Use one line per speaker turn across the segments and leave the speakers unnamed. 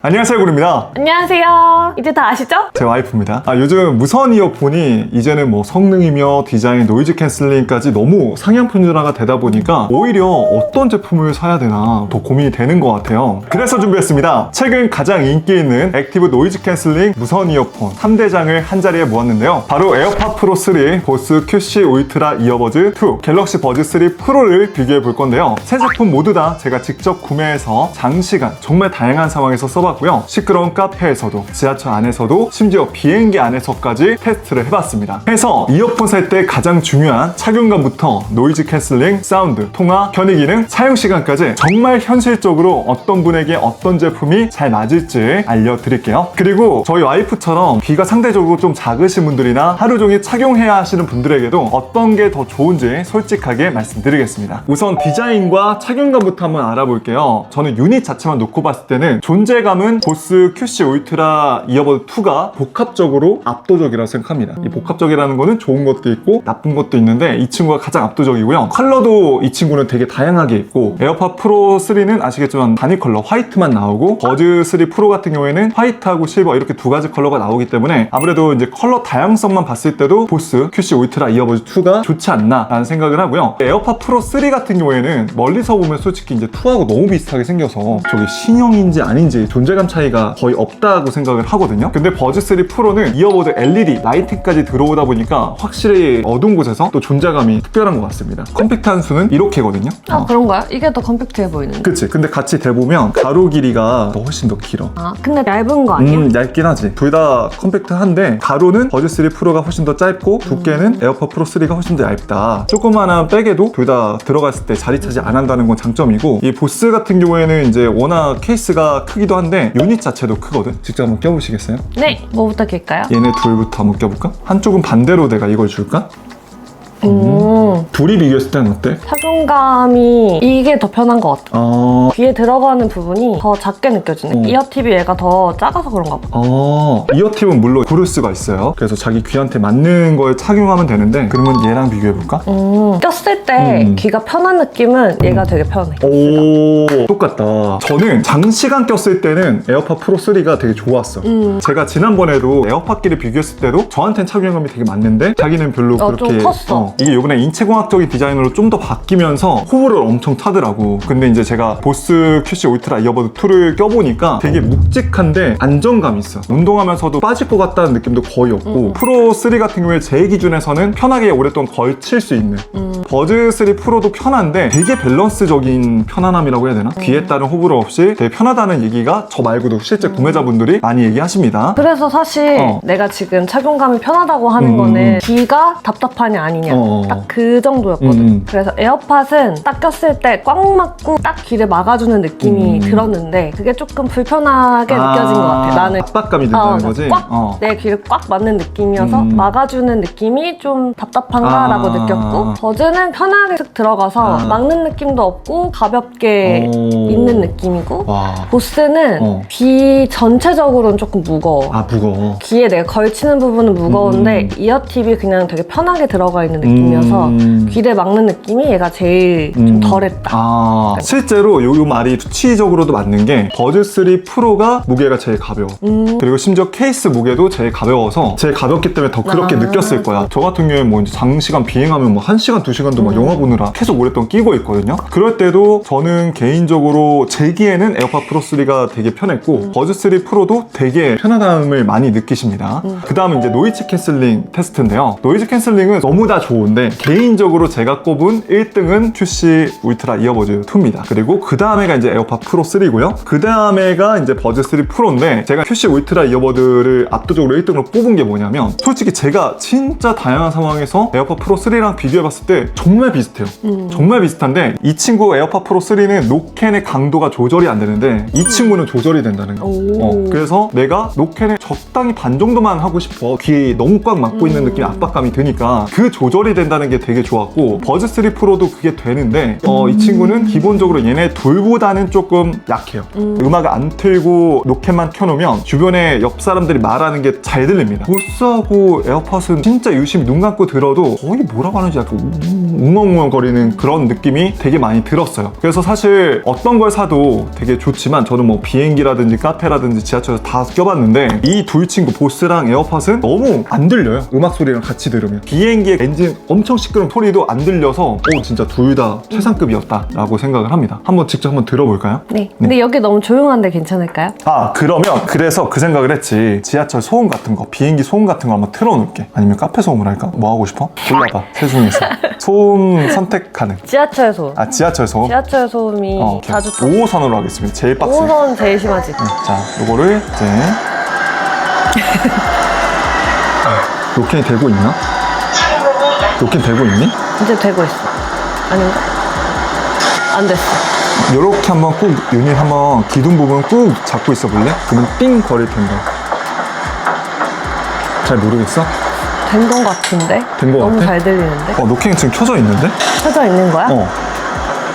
안녕하세요, 구루입니다.
안녕하세요. 이제 다 아시죠?
제 와이프입니다. 요즘 무선 이어폰이 이제는 뭐 성능이며 디자인, 노이즈 캔슬링까지 너무 상향 편준화가 되다 보니까 오히려 어떤 제품을 사야 되나 더 고민이 되는 것 같아요. 그래서 준비했습니다. 최근 가장 인기 있는 액티브 노이즈 캔슬링 무선 이어폰 3대장을 한 자리에 모았는데요. 바로 에어팟 프로 3, 보스 QC 울트라 이어버즈 2, 갤럭시 버즈 3 프로를 비교해 볼 건데요. 세 제품 모두 다 제가 직접 구매해서 장시간 정말 다양한 상황에서 써봤고요. 시끄러운 카페에서도, 지하철 안에서도, 심지어 비행기 안에서까지 테스트를 해봤습니다. 해서 이어폰 살 때 가장 중요한 착용감부터 노이즈 캔슬링, 사운드, 통화, 견인 기능, 사용 시간까지 정말 현실적으로 어떤 분에게 어떤 제품이 잘 맞을지 알려드릴게요. 그리고 저희 와이프처럼 귀가 상대적으로 좀 작으신 분들이나 하루 종일 착용해야 하시는 분들에게도 어떤 게 더 좋은지 솔직하게 말씀드리겠습니다. 우선 디자인과 착용감부터 한번 알아볼게요. 저는 유닛 자체만 놓고 봤을 때는 존재감은 보스 QC 울트라 이어버드 2가 복합적으로 압도적이라고 생각합니다. 이 복합적이라는 거는 좋은 것도 있고 나쁜 것도 있는데 이 친구가 가장 압도적이고요. 컬러도 이 친구는 되게 다양하게 있고, 에어팟 프로 3는 아시겠지만 단일 컬러 화이트만 나오고, 버즈 3 프로 같은 경우에는 화이트하고 실버 이렇게 두 가지 컬러가 나오기 때문에 아무래도 이제 컬러 다양성만 봤을 때도 보스 QC 울트라 이어버즈 2가 좋지 않나 라는 생각을 하고요. 에어팟 프로 3 같은 경우에는 멀리서 보면 솔직히 이제 2하고 너무 비슷하게 생겨서 저게 신형인지 아닌지 존재감 차이가 거의 없다고 생각을 하거든요. 근데 버즈 3 프로는 이어버드 LED 라이트까지 들어오다 보니까 확실히 어두운 곳에서 또 존재감이 특별한 것 같습니다. 컴팩트한 수는 이렇게거든요.
그런가요? 이게 더 컴팩트해 보이는데.
그치. 근데 같이 대보면 가로 길이가 훨씬 더 길어.
근데 얇은 거 아니야?
얇긴 하지. 둘 다 컴팩트한데 가로는 버즈 3 프로가 훨씬 더 짧고 두께는 에어팟 프로 3가 훨씬 더 얇다. 조그마한 백에도 둘 다 들어갔을 때 자리 차지 안 한다는 건 장점이고, 이 보스 같은 경우에는 이제 워낙 케이스가 크기도 한데 유닛 자체도 크거든. 직접 한번 껴보시겠어요?
네. 뭐부터 낄까요?
얘네 둘부터 한번 껴볼까? 한쪽은 반대로 내가 이걸 줄까? 둘이 비교했을 때는 어때?
착용감이 이게 더 편한 것 같아. 귀에 들어가는 부분이 더 작게 느껴지네. 이어팁이 얘가 더 작아서 그런가 봐.
이어팁은 물론 고를 수가 있어요. 그래서 자기 귀한테 맞는 걸 착용하면 되는데, 그러면 얘랑 비교해볼까?
꼈을 때 귀가 편한 느낌은 얘가 되게 편해.
오, 똑같다. 저는 장시간 꼈을 때는 에어팟 프로 3가 되게 좋았어. 제가 지난번에도 에어팟끼리 비교했을 때도 저한테는 착용감이 되게 맞는데 자기는 별로 그렇게
좀 컸어.
이게 이번에 인체공학적인 디자인으로 좀 더 바뀌면서 호불호를 엄청 타더라고. 근데 이제 제가 보스 QC 울트라 이어버드 2를 껴보니까 되게 묵직한데 안정감이 있어. 운동하면서도 빠질 것 같다는 느낌도 거의 없고, 프로 3 같은 경우에 제 기준에서는 편하게 오랫동안 걸칠 수 있는, 버즈 3 프로도 편한데 되게 밸런스적인 편안함이라고 해야 되나? 귀에 따른 호불호 없이 되게 편하다는 얘기가 저 말고도 실제 구매자분들이 많이 얘기하십니다.
그래서 사실 내가 지금 착용감이 편하다고 하는 거는 귀가 답답하냐 아니냐 딱 그 정도였거든. 그래서 에어팟은 딱 꼈을 때 꽉 막고 딱 귀를 막아주는 느낌이 들었는데 그게 조금 불편하게 느껴진 것 같아. 나는
압박감이 든다는 거지?
내 귀를 꽉 맞는 느낌이어서 막아주는 느낌이 좀 답답한가라고 느꼈고, 버즈는 편하게 슥 들어가서 막는 느낌도 없고 가볍게 있는 느낌이고, 보스는 귀 전체적으로는 조금 무거워.
무거워.
귀에 내가 걸치는 부분은 무거운데 이어팁이 그냥 되게 편하게 들어가 있는 느낌이어서 귀를 막는 느낌이 얘가 제일 좀 덜했다.
실제로 요 말이 수치적으로도 맞는 게 버즈 3 프로가 무게가 제일 가벼워. 그리고 심지어 케이스 무게도 제일 가벼워서 제일 가볍기 때문에 더 그렇게 느꼈을 거야. 저 같은 경우에 뭐 이제 장시간 비행하면 뭐 1시간, 2시간도 막 영화 보느라 계속 오랫동안 끼고 있거든요. 그럴 때도 저는 개인적으로 제기에는 에어팟 프로 3가 되게 편했고, 버즈 3 프로도 되게 편안함을 많이 느끼십니다. 그 다음은 이제 노이즈 캔슬링 테스트인데요. 노이즈 캔슬링은 너무 다 좋은데 개인적으로 제가 꼽은 1등은 QC 울트라 이어버즈 2입니다. 그리고 그 다음에가 이제 에어팟 프로 3고요. 그 다음에가 이제 버즈 3 프로인데, 제가 QC 울트라 이어버드를 압도적으로 1등으로 뽑은 게 뭐냐면, 솔직히 제가 진짜 다양한 상황에서 에어팟 프로 3랑 비교해봤을 때 정말 비슷해요. 정말 비슷한데 이 친구 에어팟 프로 3는 노캔의 강도가 조절이 안 되는데 이 친구는 조절이 된다는 거. 그래서 내가 노캔을 적당히 반 정도만 하고 싶어. 귀에 너무 꽉 막고 있는 느낌, 압박감이 드니까 그 조절이 된다는 게 되게 좋아. 것 같고 버즈 3 프로도 그게 되는데 이 친구는 기본적으로 얘네 둘보다는 조금 약해요. 음악을 안 틀고 노캔만 켜놓으면 주변에 옆 사람들이 말하는 게 잘 들립니다. 보스하고 에어팟은 진짜 유심히 눈 감고 들어도 거의 뭐라고 하는지 약간 웅엉웅엉거리는 그런 느낌이 되게 많이 들었어요. 그래서 사실 어떤 걸 사도 되게 좋지만 저는 뭐 비행기라든지 카페라든지 지하철에서 다 껴봤는데 이 둘 친구 보스랑 에어팟은 너무 안 들려요. 음악 소리랑 같이 들으면 비행기의 엔진 엄청 시끄러운 소리도 안 들려서 진짜 둘 다 최상급이었다 라고 생각을 합니다. 한번 직접 한번 들어볼까요?
네. 근데 여기 너무 조용한데 괜찮을까요?
그러면 그래서 그 생각을 했지. 지하철 소음 같은 거, 비행기 소음 같은 거 한번 틀어놓을게. 아니면 카페 소음을 할까? 뭐 하고 싶어? 골라봐. 세 중에서 소음 선택 가능.
지하철 소음.
지하철 소음?
지하철 소음이 자주
5호선으로 하겠습니다. 제일 빡세.
5호선 제일 심하지.
자, 요거를 이제 로켓이 되고 있나? 로켓 되고 있니?
이제 되고 있어. 아닌가? 안 됐어.
요렇게 한번 꾹 유닛 한번 기둥 부분 꾹 잡고 있어 볼래? 그러면 띵 거릴 텐데. 잘 모르겠어?
된 건 같은데?
된 거
너무
같아?
잘 들리는데?
노캔 지금 켜져 있는데?
켜져 있는 거야?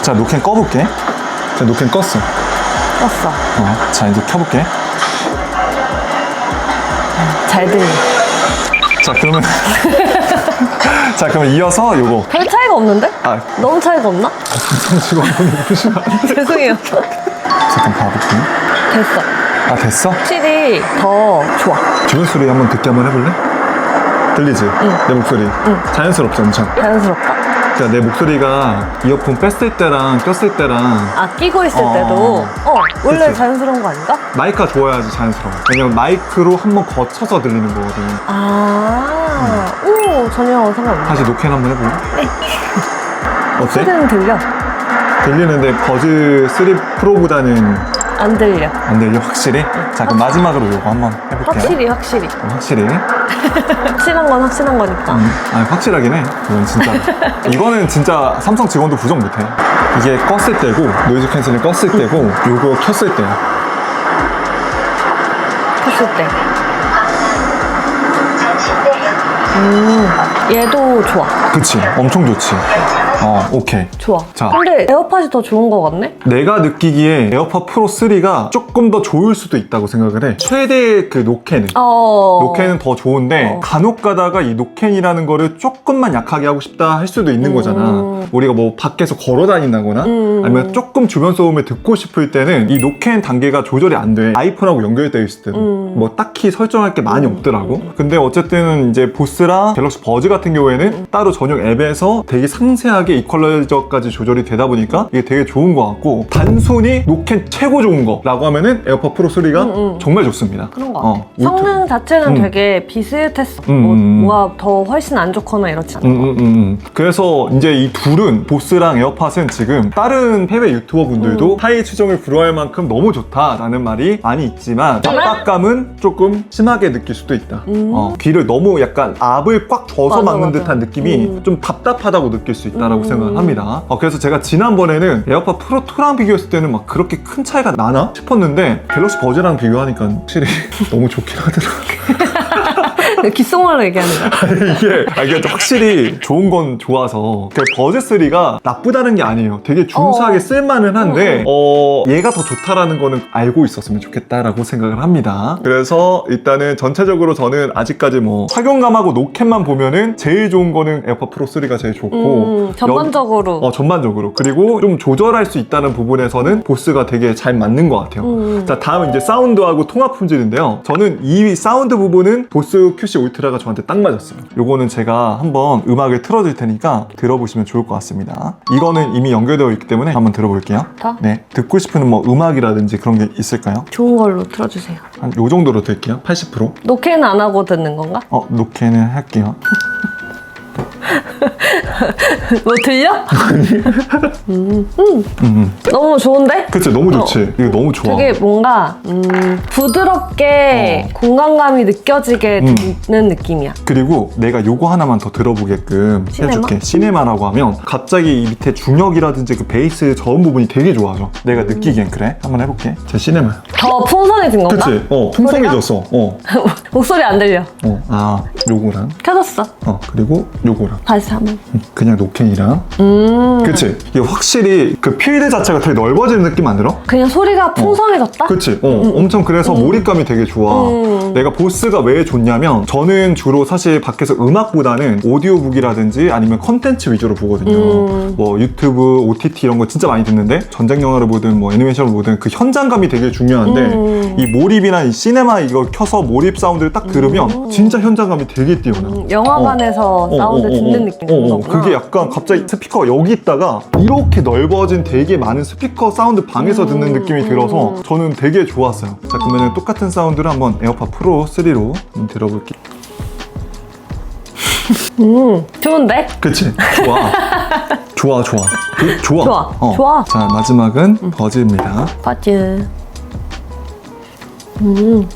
자, 노캔 꺼볼게. 자, 노캔 껐어.
껐어.
자, 이제 켜볼게.
잘 들려.
자, 그러면 자, 그러면 이어서 요거.
별 차이가 없는데? 너무 차이가 없나?
삼성 직원분 보시면 안 돼.
죄송해요.
잠깐 봐볼게.
됐어.
됐어?
확실히 더 좋아.
주변 소리 한번 듣게 한번 해볼래? 들리지? 내 목소리. 자연스럽지, 엄청.
자연스럽다.
그러니까 내 목소리가 이어폰 뺐을 때랑 꼈을 때랑
끼고 있을 때도 원래
그치?
자연스러운 거 아닌가?
마이크가 좋아야지 자연스러워. 왜냐면 마이크로 한번 거쳐서 들리는 거거든.
오, 전혀 상관없네.
다시 노캔 한번 해볼래?
네.
어때?
소리는 들려.
들리는데 버즈 3 프로보다는
안 들려.
안 들려? 확실히? 자, 그럼 마지막으로 요거 한번 해볼게요.
확실히.
확실히?
확실한 건 확실한 거니까.
확실하긴 해. 이건 진짜. 이거는 진짜 삼성 직원도 부정 못해. 이게 껐을 때고, 노이즈 캔슬링 껐을 때고, 요거 켰을 때야.
켰을 때. 얘도 좋아.
그치? 엄청 좋지? 오케이.
좋아.
자.
근데 에어팟이 더 좋은 거 같네?
내가 느끼기에 에어팟 프로 3가 조금 더 좋을 수도 있다고 생각을 해. 최대 그 노캔은. 노캔은 더 좋은데 간혹 가다가 이 노캔이라는 거를 조금만 약하게 하고 싶다 할 수도 있는 거잖아. 우리가 뭐 밖에서 걸어 다닌다거나 아니면 조금 주변 소음을 듣고 싶을 때는 이 노캔 단계가 조절이 안 돼. 아이폰하고 연결되어 있을 때는 뭐 딱히 설정할 게 많이 없더라고. 근데 어쨌든 이제 보스랑 갤럭시 버즈 같은 경우에는 따로 전용 앱에서 되게 상세하게 이퀄라이저까지 조절이 되다 보니까 이게 되게 좋은 것 같고, 단순히 노캔 최고 좋은 거라고 하면은 에어팟 프로 3가 정말 좋습니다.
그런 거 같아. 성능 자체는 되게 비슷했어. 뭐가 더 훨씬 안 좋거나 이렇지 않아.
그래서 이제 이 둘은, 보스랑 에어팟은 지금 다른 해외 유튜버 분들도 하이 추정을 불허할 만큼 너무 좋다라는 말이 많이 있지만 압박감은 조금 심하게 느낄 수도 있다. 귀를 너무 약간 압을 꽉 져서 막는 듯한 느낌이 좀 답답하다고 느낄 수 있다라고 생각을 합니다. 그래서 제가 지난번에는 에어팟 프로 2랑 비교했을 때는 막 그렇게 큰 차이가 나나 싶었는데 갤럭시 버즈랑 비교하니까 확실히 너무 좋긴 하더라고요.
귓속말로 얘기하는 거야.
이게 확실히 좋은 건 좋아서 버즈 3가 나쁘다는 게 아니에요. 되게 준수하게 쓸만은 한데 얘가 더 좋다라는 거는 알고 있었으면 좋겠다라고 생각을 합니다. 그래서 일단은 전체적으로 저는 아직까지 뭐 착용감하고 노캔만 보면은 제일 좋은 거는 에어팟 프로 3가 제일 좋고
전반적으로
전반적으로. 그리고 좀 조절할 수 있다는 부분에서는 보스가 되게 잘 맞는 것 같아요. 자, 다음은 이제 사운드하고 통합 품질인데요. 저는 이 사운드 부분은 보스 QC 울트라가 저한테 딱 맞았어요. 요거는 제가 한번 음악을 틀어줄 테니까 들어보시면 좋을 것 같습니다. 이거는 이미 연결되어 있기 때문에 한번 들어볼게요. 네, 듣고 싶은 뭐 음악이라든지 그런 게 있을까요?
좋은 걸로 틀어주세요.
한 요 정도로 들게요. 80%.
노캔 안 하고 듣는 건가?
노캔은 할게요.
뭐 들려? 너무 좋은데?
그치, 너무 좋지. 이거 너무 좋아.
되게 뭔가 부드럽게 공간감이 느껴지게 듣는 느낌이야.
그리고 내가 요거 하나만 더 들어보게끔 해줄게. 시네마라고 하면 갑자기 이 밑에 중역이라든지 그 베이스 저음 부분이 되게 좋아져. 내가 느끼기엔 그래. 한번 해볼게. 제 시네마.
더 풍성해진 건가?
그치? 풍성해졌어.
목소리 안 들려.
요거랑
켜졌어.
그리고 요거랑
다시 한번.
그냥 노캔이랑 그치? 이게 확실히 그 필드 자체가 되게 넓어지는 느낌 안 들어?
그냥 소리가 풍성해졌다?
그치? 엄청 그래서 몰입감이 되게 좋아. 내가 보스가 왜 좋냐면 저는 주로 사실 밖에서 음악보다는 오디오북이라든지 아니면 컨텐츠 위주로 보거든요. 뭐 유튜브, OTT 이런 거 진짜 많이 듣는데 전작 영화를 보든 뭐 애니메이션을 보든 그 현장감이 되게 중요한데 이 몰입이나 이 시네마 이걸 켜서 몰입 사운드를 딱 들으면 진짜 현장감이 되게 뛰어나.
영화관에서 사운드 듣는 느낌 그런 거구나.
그게 약간 갑자기 스피커가 여기 있다가 이렇게 넓어진 되게 많은 스피커 사운드 방에서 듣는 느낌이 들어서 저는 되게 좋았어요. 자, 그러면 똑같은 사운드를 한번 에어팟 프로 3로 들어볼게요.
좋은데?
그치? 좋아. 좋아.
좋아.
자, 마지막은 버즈입니다.
버즈.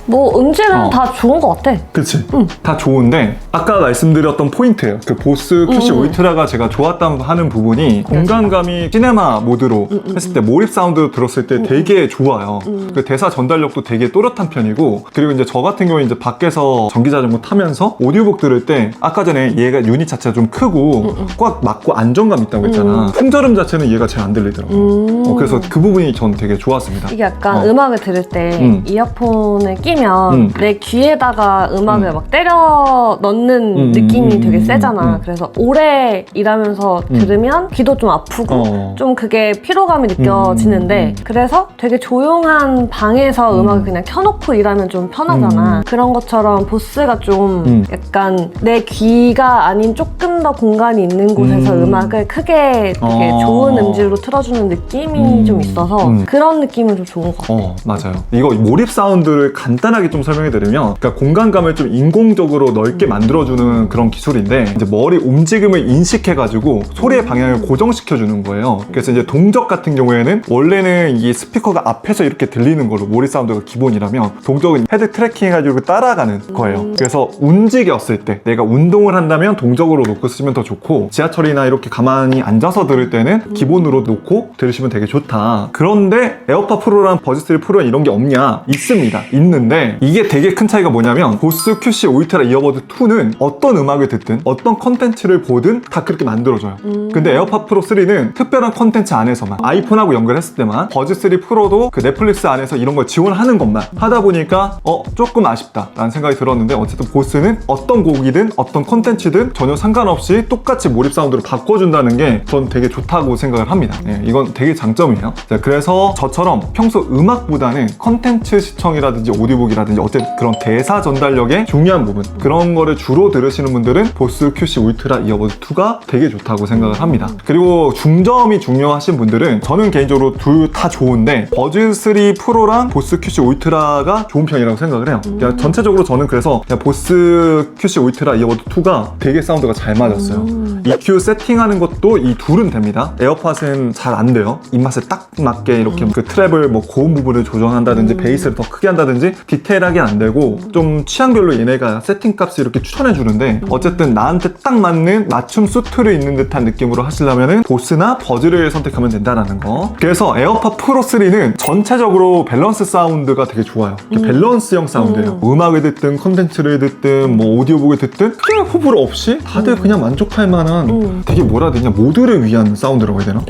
뭐 음질은 다 좋은 것 같아.
그치? 다 좋은데 아까 말씀드렸던 포인트예요. 그 보스 QC 울트라가 제가 좋았다 하는 부분이 공간감이 시네마 모드로 했을 때 몰입 사운드 들었을 때 되게 좋아요. 그 대사 전달력도 되게 또렷한 편이고 그리고 이제 저 같은 경우에 이제 밖에서 전기자전거 타면서 오디오북 들을 때 아까 전에 얘가 유닛 자체가 좀 크고 꽉 맞고 안정감 있다고 했잖아. 풍절음 자체는 얘가 잘 안 들리더라고. 그래서 그 부분이 전 되게 좋았습니다.
이게 약간 음악을 들을 때 이어폰을 끼면 내 귀에다가 음악을 막 때려 넣는 느낌이 되게 세잖아. 그래서 오래 일하면서 들으면 귀도 좀 아프고 좀 그게 피로감이 느껴지는데 그래서 되게 조용한 방에서 음악을 그냥 켜놓고 일하면 좀 편하잖아. 그런 것처럼 보스가 좀 약간 내 귀가 아닌 조금 더 공간이 있는 곳에서 음악을 크게 되게 좋은 음질로 틀어주는 느낌이 좀 있어서 그런 느낌은 좀 좋은 것 같아.
맞아요. 이거 몰입 사운드를 간단하게 좀 설명해 드리면 그러니까 공간감을 좀 인공적으로 넓게 만들어주는 그런 기술인데 이제 머리 움직임을 인식해가지고 소리의 방향을 고정시켜주는 거예요. 그래서 이제 동적 같은 경우에는 원래는 이 스피커가 앞에서 이렇게 들리는 걸로 몰입 사운드가 기본이라면 동적은 헤드 트래킹 해가지고 따라가는 거예요. 그래서 움직였을 때 내가 운동을 한다면 동적으로 놓고 쓰시면 더 좋고 지하철이나 이렇게 가만히 앉아서 들을 때는 기본으로 놓고 들으시면 되게 좋다. 그런데 에어팟 프로랑 버즈 3 프로 이런 게 없냐? 있습니다. 있는데 이게 되게 큰 차이가 뭐냐면 보스 QC 울트라 이어버드 2는 어떤 음악을 듣든 어떤 컨텐츠를 보든 다 그렇게 만들어줘요. 근데 에어팟 프로 3는 특별한 컨텐츠 안에서만 아이폰하고 연결했을 때만 버즈 3 프로도 그 넷플릭스 안에서 이런 걸 지원하는 것만 하다 보니까 조금 아쉽다 라는 생각이 들었는데 어쨌든 보스는 어떤 곡이든 어떤 컨텐츠든 전혀 상관없이 똑같이 몰입 사운드로 바꿔준다는 게 전 되게 좋다고 생각을 합니다. 이건 되게 장점이에요. 자, 그래서 저처럼 평소 음악보다는 컨텐츠 시청이라든지 오디오북이라든지 어쨌든 그런 대사 전달력의 중요한 부분 그런 거를 주로 들으시는 분들은 보스 QC 울트라 이어버드 2가 되게 좋다고 생각을 합니다. 그리고 중저음이 중요하신 분들은 저는 개인적으로 둘 다 좋은데 버즈 3 프로랑 보스 QC 울트라가 좋은 편이라고 생각을 해요. 그냥 전체적으로 저는 그래서 그냥 보스 QC 울트라 이어버드 2가 되게 사운드가 잘 맞았어요. EQ 세팅하는 것도 이 둘은 됩니다. 에어팟은 잘 안 돼요. 입맛에 딱 맞게 이렇게 그 트랩을 뭐 고음 부분을 조정한다든지 베이스를 더 크게 한다든지 디테일하게 안 되고 좀 취향별로 얘네가 세팅 값을 이렇게 추천해 주는데 어쨌든 나한테 딱 맞는 맞춤 수트를 있는 듯한 느낌으로 하시려면은 보스나 버즈를 선택하면 된다라는 거. 그래서 에어팟 프로 3는 전체적으로 밸런스 사운드가 되게 좋아요. 밸런스형 사운드예요. 음악을 듣든 컨텐츠를 듣든 뭐 오디오북을 듣든 크게 호불호 없이 다들 그냥 만족할 만한 되게 뭐라 해야 되냐 모두를 위한 사운드라고 해야 되나?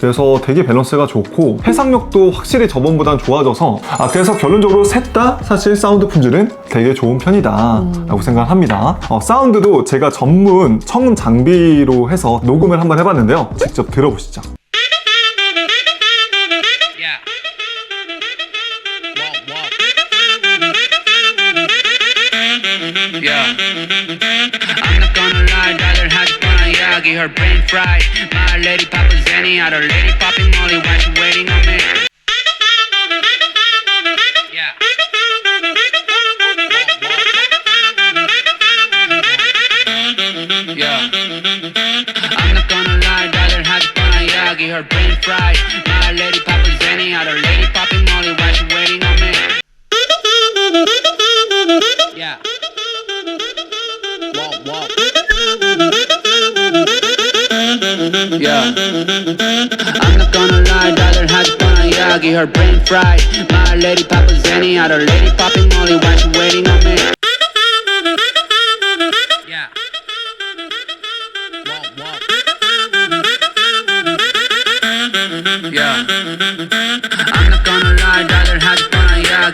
그래서 되게 밸런스가 좋고 해상력도 확실히 저번보다는 좋아져서 그래서 결론적으로 셋 다 사실 사운드 품질은 되게 좋은 편이다 라고 생각을 합니다. 사운드도 제가 전문 청음 장비로 해서 녹음을 한번 해봤는데요. 직접 들어보시죠.
I'm not gonna lie, 다들 하지 뻔한 이야기 her brain fried My lady poppin' Zenny, other lady popping Molly Why she waiting on me? Yeah. Yeah. I'm not gonna lie, 다들 하지 뻔한 이야기 her brain fried My lady poppin' Zenny, other lady popping Molly Why she waiting on me? Yeah. Yeah. I'm not gonna lie, 다들 하지 뻔한 이야기 her brain fried My lady poppin' Zenny, other lady popping Molly Why she waiting on me?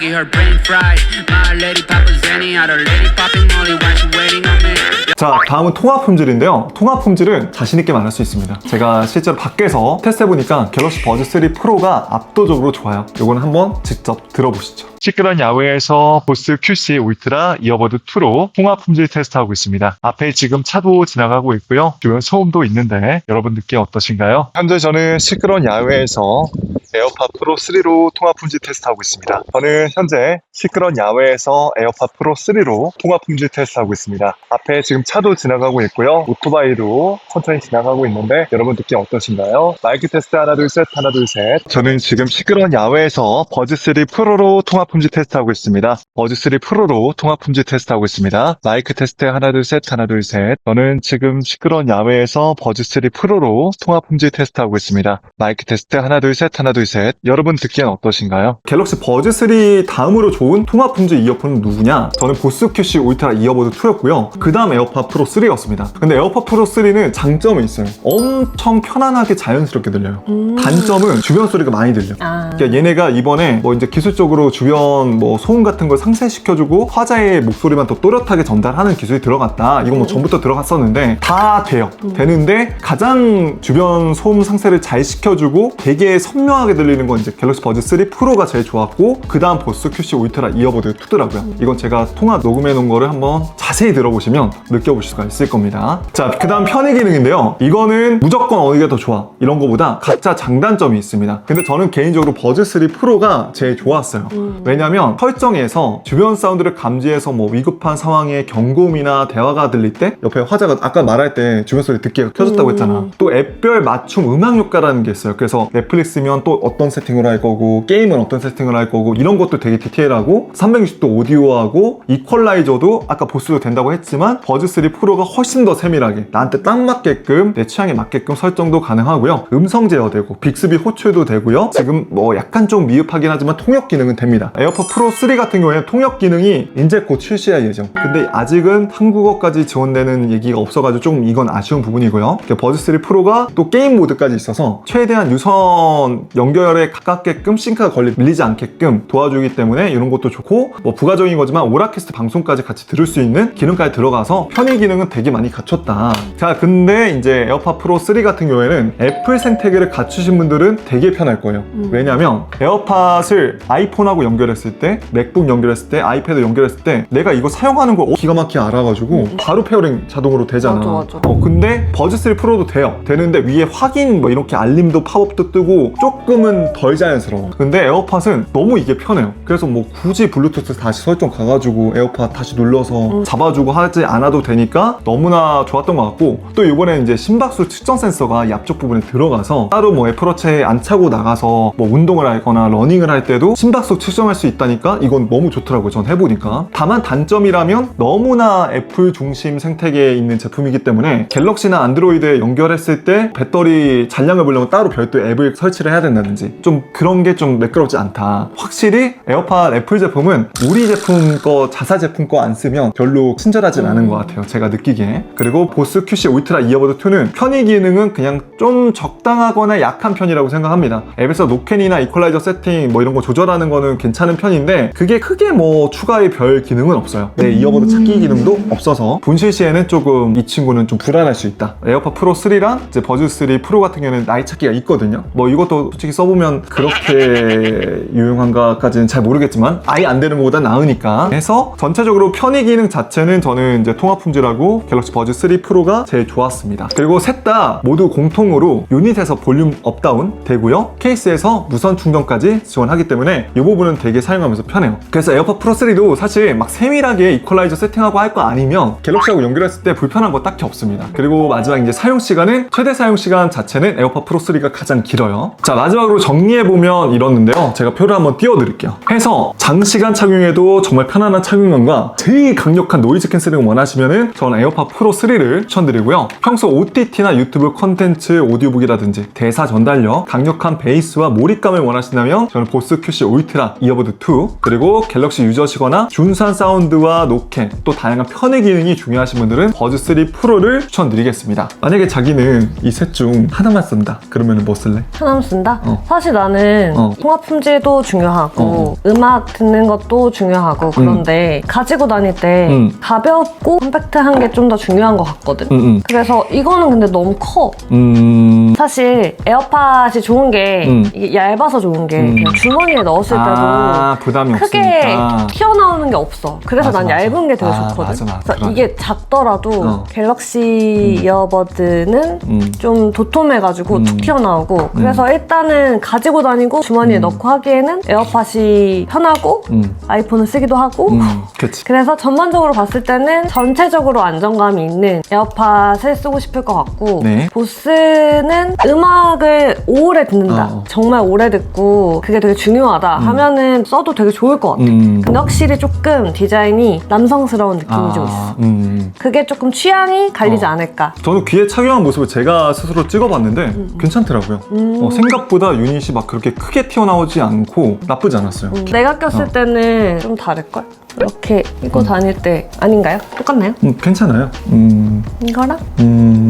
Yagi, her brain fried. My lady Papa Zenny, out her lady popping molly while she waiting on me.
자, 다음은 통합 품질인데요. 통합 품질은 자신있게 말할 수 있습니다. 제가 실제로 밖에서 테스트해보니까 갤럭시 버즈 3 프로가 압도적으로 좋아요. 이건 한번 직접 들어보시죠.
시끄러운 야외에서 보스 QC 울트라 이어버드 2로 통합 품질 테스트하고 있습니다. 앞에 지금 차도 지나가고 있고요. 주변 소음도 있는데 여러분 느낌 어떠신가요? 현재 저는 시끄러운 야외에서 에어팟 프로 3로 통합 품질 테스트하고 있습니다. 저는 현재 시끄러운 야외에서 에어팟 프로 3로 통합 품질 테스트하고 있습니다. 앞에 지금 차도 지나가고 있고요. 오토바이도 천천히 지나가고 있는데 여러분 느낌 어떠신가요? 마이크 테스트 하나 둘 셋, 하나 둘 셋. 저는 지금 시끄러운 야외에서 버즈 3 프로로 통합 품질 테스트하고 있습니다. 버즈 3 프로로 통합 품질 테스트하고 있습니다. 마이크 테스트 하나 둘 셋, 하나 둘 셋. 저는 지금 시끄러운 야외에서 버즈 3 프로로 통합 품질 테스트하고 있습니다. 마이크 테스트 하나 둘 셋, 하나 둘 셋. 여러분 듣기엔 어떠신가요?
갤럭시 버즈 3 다음으로 좋은 통합 품질 이어폰은 누구냐? 저는 보스 QC 울트라 이어버드 2였고요. 그 다음 에어팟 프로 3였습니다. 근데 에어팟 프로 3는 장점이 있어요. 엄청 편안하게 자연스럽게 들려요. 단점은 주변 소리가 많이 들려. 그러니까 얘네가 이번에 뭐 이제 기술적으로 주변 뭐 소음 같은 걸 상쇄시켜주고 화자의 목소리만 더 또렷하게 전달하는 기술이 들어갔다. 이건 뭐 전부터 들어갔었는데 다 돼요. 되는데 가장 주변 소음 상쇄를 잘 시켜주고 되게 선명하게 들리는 건 이제 갤럭시 버즈 3 프로가 제일 좋았고 그 다음 보스 QC 울트라 이어버드 2더라고요. 이건 제가 통화 녹음해 놓은 거를 한번 자세히 들어보시면 느껴보실 수가 있을 겁니다. 자, 그 다음 편의 기능인데요. 이거는 무조건 어디가 더 좋아 이런 거보다 각자 장단점이 있습니다. 근데 저는 개인적으로 버즈 3 프로가 제일 좋았어요. 왜냐면 설정에서 주변 사운드를 감지해서 뭐 위급한 상황에 경고음이나 대화가 들릴 때 옆에 화자가 아까 말할 때 주변 소리 듣기가 켜졌다고 했잖아. 또 앱별 맞춤 음악 효과라는 게 있어요. 그래서 넷플릭스면 또 어떤 세팅을 할 거고 게임은 어떤 세팅을 할 거고 이런 것도 되게 디테일하고 360도 오디오하고 이퀄라이저도 아까 보스도 된다고 했지만 버즈 3 프로가 훨씬 더 세밀하게 나한테 딱 맞게끔 내 취향에 맞게끔 설정도 가능하고요. 음성 제어되고 빅스비 호출도 되고요. 지금 뭐 약간 좀 미흡하긴 하지만 통역 기능은 됩니다. 에어팟 프로 3 같은 경우에는 통역 기능이 이제 곧 출시할 예정. 근데 아직은 한국어까지 지원되는 얘기가 없어가지고 조금 이건 아쉬운 부분이고요. 버즈 3 프로가 또 게임 모드까지 있어서 최대한 유선 연결에 가깝게끔 싱크가 밀리지 않게끔 도와주기 때문에 이런 것도 좋고 뭐 부가적인 거지만 오라캐스트 방송까지 같이 들을 수 있는 기능까지 들어가서 편의 기능은 되게 많이 갖췄다. 자, 근데 이제 에어팟 프로 3 같은 경우에는 애플 생태계를 갖추신 분들은 되게 편할 거예요. 왜냐면 에어팟을 아이폰하고 연결했을 때, 맥북 연결했을 때, 아이패드 연결했을 때 내가 이거 사용하는 걸 기가 막히게 알아가지고 바로 페어링 자동으로 되잖아.
맞아.
근데 버즈 3 프로도 돼요. 되는데 위에 확인 뭐 이렇게 알림도 팝업도 뜨고 조금은 덜 자연스러워. 근데 에어팟은 너무 이게 편해요. 그래서 뭐 굳이 블루투스 다시 설정 가가지고 에어팟 다시 눌러서 잡아주고 하지 않아도 되니까 너무나 좋았던 것 같고 또 이번에 이제 심박수 측정 센서가 이 앞쪽 부분에 들어가서 따로 뭐 애플워치에 안 차고 나가서 뭐 운동을 하거나 러닝을 할 때도 심박수 측정할 수 있다니까 이건 너무 좋더라고요. 전 해보니까. 다만 단점이라면 너무나 애플 중심 생태계에 있는 제품이기 때문에 갤럭시나 안드로이드에 연결했을 때 배터리 잔량을 보려면 따로 별도의 앱을 설치를 해야 된다든지 좀 그런 게 좀 매끄럽지 않다. 확실히 에어팟 애플 제품은 우리 제품 거 자사 제품 거 안 쓰면 별로 친절하진 않은 것 같아요. 제가 느끼기에. 그리고 보스 QC 울트라 이어버드 2는 편의 기능은 그냥 좀 적당하거나 약한 편이라고 생각합니다. 앱에서 노캔이나 이퀄라이저 세팅 뭐 이런 거 조절하는 거는 괜찮은 편인데 그게 크게 뭐 추가의 별 기능은 없어요. 내 이어버드 찾기 기능도 없어서 분실 시에는 조금 이 친구는 좀 불안할 수 있다. 에어팟 프로 3랑 이제 버즈 3 프로 같은 경우에는 나이 찾기가 있거든요. 뭐 이것도 솔직히 써보면 그렇게 유용한가까지는 잘 모르겠지만 아예 안 되는 것보다 나으니까 해서 전체적으로 편의 기능 자체는 저는 이제 통합 품질하고 갤럭시 버즈 3 프로가 제일 좋았습니다. 그리고 셋 다 모두 공통으로 유닛에서 볼륨 업다운 되고요. 케이스에서 무선 충전까지 지원하기 때문에 이 부분은 되게 사용하면서 편해요. 그래서 에어팟 프로 3도 사실 막 세밀하게 이퀄라이저 세팅하고 할 거 아니면 갤럭시하고 연결했을 때 불편한 거 딱히 없습니다. 그리고 마지막 이제 사용 시간은 최대 사용 시간 자체는 에어팟 프로 3가 가장 길어요. 자, 마지막으로 정리해보면 이렇는데요. 제가 표를 한번 띄워드릴게요. 해서 장시간 착용해도 정말 편안한 착용감과 제일 강력한 노이즈 캔슬링을 원하시면은 저는 에어팟 프로 3를 추천드리고요. 평소 OTT나 유튜브 콘텐츠 오디오북이라든지 대사 전달력, 강력한 베이스와 몰입감을 원하신다면 저는 보스 QC 울트라 이어버드 2 그리고 갤럭시 유저시거나 준수한 사운드와 노캔 또 다양한 편의 기능이 중요하신 분들은 버즈 3 프로를 추천드리겠습니다. 만약에 자기는 이 셋 중 하나만 쓴다 그러면 뭐 쓸래?
하나만 쓴다? 사실 나는 통합 품질도 중요하고 음악 듣는 것도 중요하고 그런데 가지고 다닐 때 가볍고 컴팩트한 게 좀 더 중요한 것 같거든. 그래서 이거는 근데 너무 커. 사실 에어팟이 좋은 게 이게 얇아서 좋은 게 그냥 주머니에 넣었을 때도
부담이
크게
없으니까.
튀어나오는 게 없어. 그래서
맞아,
난
맞아.
얇은 게 되게 좋거든.
맞아.
그래서 이게 작더라도 갤럭시 이어버드는 좀 도톰해가지고 툭 튀어나오고 그래서 일단은 가지고 다니고 주머니에 넣고 하기에는 에어팟이 편하고 아이폰을 쓰기도 하고
그치.
그래서 전반적으로 봤을 때는 전체적으로 안정감이 있는 에어팟을 쓰고 싶을 것 같고
네.
보스는 음악을 오래 듣는다. 정말 오래 듣고 그게 되게 중요하다 하면은 써도 되게 좋을 것 같아. 근데 확실히 조금 디자인이 남성스러운 느낌이 좀 있어. 그게 조금 취향이 갈리지 않을까.
저는 귀에 착용한 모습을 제가 스스로 찍어봤는데 괜찮더라고요. 생각보다 유닛이 막 그렇게 크게 튀어나오지 않고 나쁘지 않았어요.
내가 꼈을 때는 좀 다를걸? 이렇게 입고 다닐 때 아닌가요? 똑같나요?
괜찮아요.
이거랑?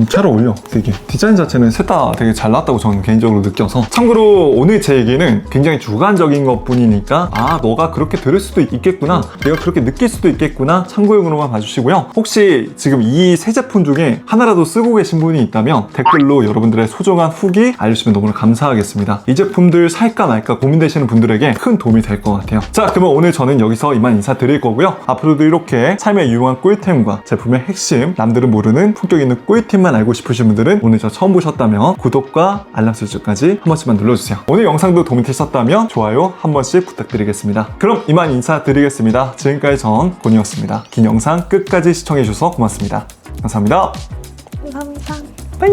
잘 어울려. 되게 디자인 자체는 셋 다 되게 잘 나왔다고 저는 개인적으로 느껴서. 참고로 오늘 제 얘기는 굉장히 주관적인 것 뿐이니까 너가 그렇게 들을 수도 있겠구나, 내가 그렇게 느낄 수도 있겠구나 참고용으로만 봐주시고요. 혹시 지금 이 세 제품 중에 하나라도 쓰고 계신 분이 있다면 댓글로 여러분들의 소중한 후기 알려주시면 너무나 감사하겠습니다. 이 제품들 살까 말까 고민되시는 분들에게 큰 도움이 될 것 같아요. 자, 그러면 오늘 저는 여기서 이만 인사드릴 거고요. 앞으로도 이렇게 삶의 유용한 꿀템과 제품의 핵심, 남들은 모르는 품격 있는 꿀팁만 알고 싶으신 분들은 오늘 저 처음 보셨다면 구독과 알람 설정까지 한 번씩만 눌러주세요. 오늘 영상도 도움이 되셨다면 좋아요 한 번씩 부탁드리겠습니다. 그럼 이만 인사드리겠습니다. 지금까지 전 곤이었습니다. 긴 영상 끝까지 시청해주셔서 고맙습니다. 감사합니다.
감사합니다.
빠이.